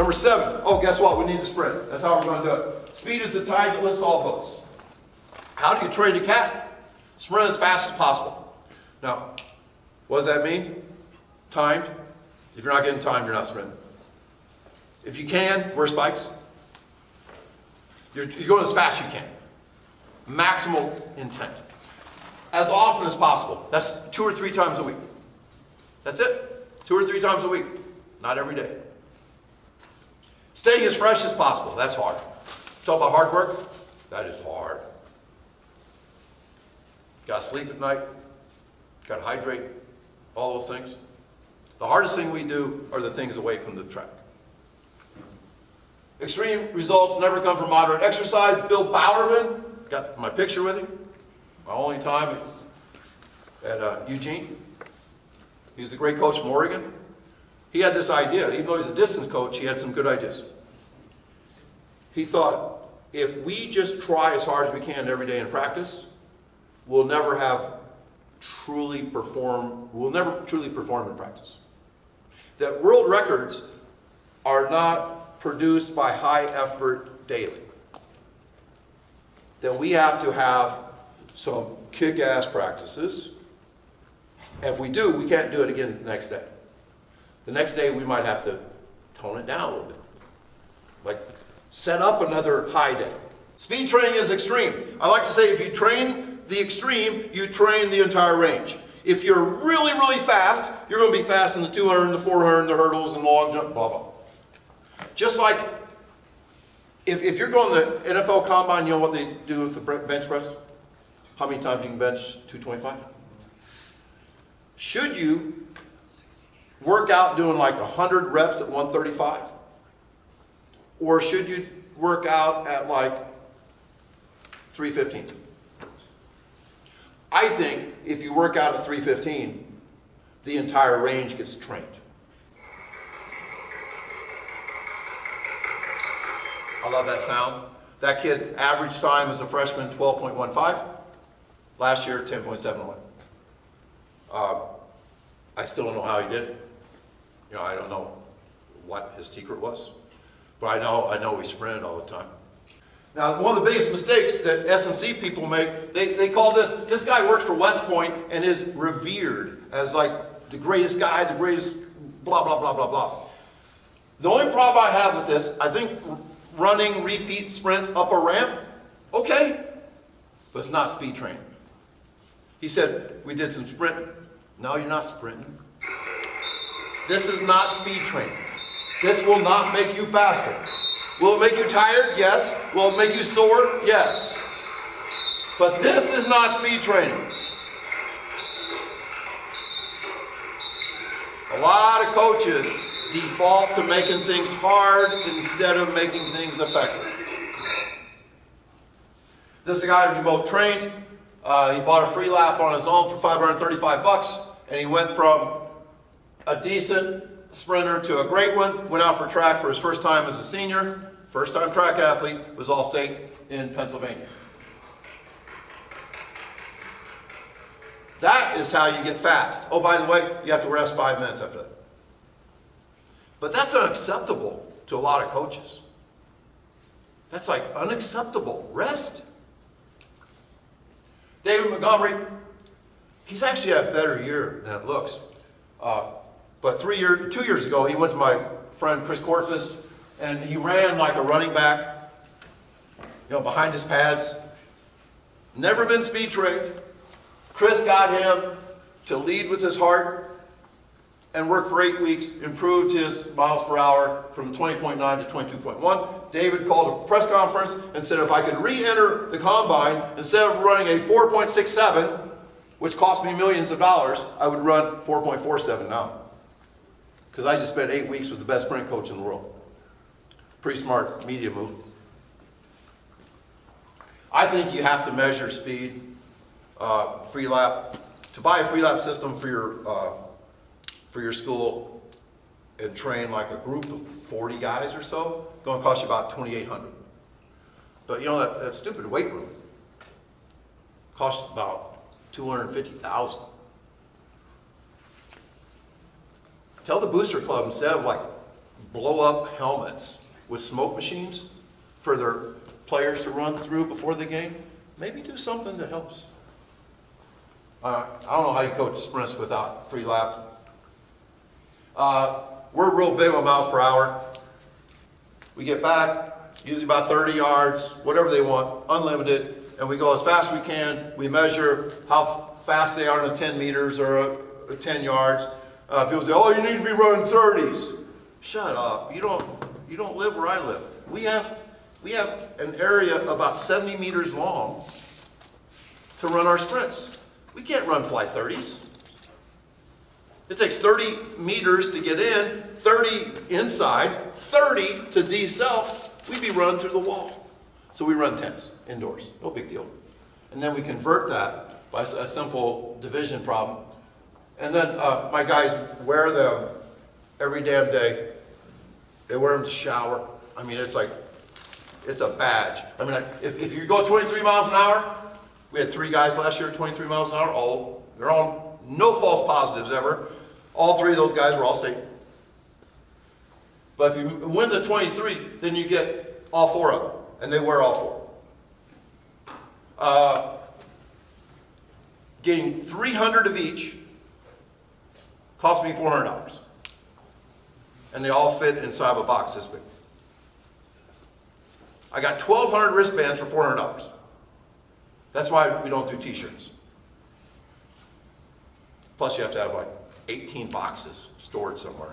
Number 7, oh, guess what? We need to sprint. That's how we're going to do it. Speed is the tide that lifts all boats. How do you train a cat? Sprint as fast as possible. Now, what does that mean? Timed. If you're not getting timed, you're not sprinting. If you can, wear spikes. You're going as fast as you can. Maximal intent. As often as possible. That's 2 or 3 times a week. That's it. 2 or 3 times a week. Not every day. Staying as fresh as possible. That's hard. Talk about hard work? That is hard. Got to sleep at night. Got to hydrate. All those things. The hardest thing we do are the things away from the track. Extreme results never come from moderate exercise. Bill Bowerman, got my picture with him. My only time at Eugene. He was a great coach from Oregon. He had this idea. Even though he's a distance coach, he had some good ideas. He thought, if we just try as hard as we can every day in practice, we'll never truly perform in practice. That world records are not produced by high effort daily. That we have to have some kick-ass practices. If we do, we can't do it again the next day. The next day we might have to tone it down a little bit. Like set up another high day. Speed training is extreme. I like to say if you train the extreme, you train the entire range. If you're really, really fast, you're going to be fast in the 200, the 400, the hurdles, and long jump, blah, blah. Just like if you're going to the NFL Combine, you know what they do with the bench press? How many times you can bench 225? Should you work out doing like 100 reps at 135? Or should you work out at like 315? I think if you work out at 315, the entire range gets trained. I love that sound. That kid, average time as a freshman, 12.15. Last year, 10.71. I still don't know how he did it. You know, I don't know what his secret was. But I know he sprinted all the time. Now, one of the biggest mistakes that S&C people make, they call this guy works for West Point and is revered as like the greatest guy, the greatest blah, blah, blah, blah, blah. The only problem I have with this, I think running repeat sprints up a ramp, okay, but it's not speed training. He said, we did some sprinting. No, you're not sprinting. This is not speed training. This will not make you faster. Will it make you tired? Yes. Will it make you sore? Yes. But this is not speed training. A lot of coaches default to making things hard instead of making things effective. This is a guy who remote trained. He bought a free lap on his own for $535, and he went from a decent sprinter to a great one. Went out for track for his first time as a senior. First time track athlete, was All-State in Pennsylvania. That is how you get fast. Oh, by the way, you have to rest 5 minutes after that. But that's unacceptable to a lot of coaches. That's like unacceptable. Rest. David Montgomery, he's actually had a better year than it looks. But 2 years ago, he went to my friend Chris Corfus, and he ran like a running back, behind his pads. Never been speed trained. Chris got him to lead with his heart and worked for 8 weeks, improved his miles per hour from 20.9 to 22.1. David called a press conference and said if I could re-enter the combine, instead of running a 4.67, which cost me millions of dollars, I would run 4.47 now. Because I just spent 8 weeks with the best sprint coach in the world. Pretty smart media move. I think you have to measure speed, free lap. To buy a free lap system for your school and train like a group of 40 guys or so, it's going to cost you about $2,800. But that stupid weight room costs about $250,000. Tell the booster club instead of like blow-up helmets with smoke machines for their players to run through before the game. Maybe do something that helps. I don't know how you coach sprints without free lap. We're real big on miles per hour. We get back, usually about 30 yards, whatever they want, unlimited, and we go as fast as we can. We measure how fast they are in the 10 meters or 10 yards. People say, oh, you need to be running 30s. Shut up. You don't live where I live. We have an area about 70 meters long to run our sprints. We can't run fly 30s. It takes 30 meters to get in, 30 inside, 30 to decel. We'd be running through the wall. So we run 10s indoors, no big deal. And then we convert that by a simple division problem. And then my guys wear them every damn day. They wear them to shower. I mean, it's a badge. I mean, if you go 23 miles an hour, we had 3 guys last year at 23 miles an hour. They're all no false positives ever. All 3 of those guys were all state. But if you win the 23, then you get all 4 of them, and they wear all 4. Getting 300 of each cost me $400. And they all fit inside of a box this big. I got 1,200 wristbands for $400. That's why we don't do t-shirts. Plus you have to have like 18 boxes stored somewhere.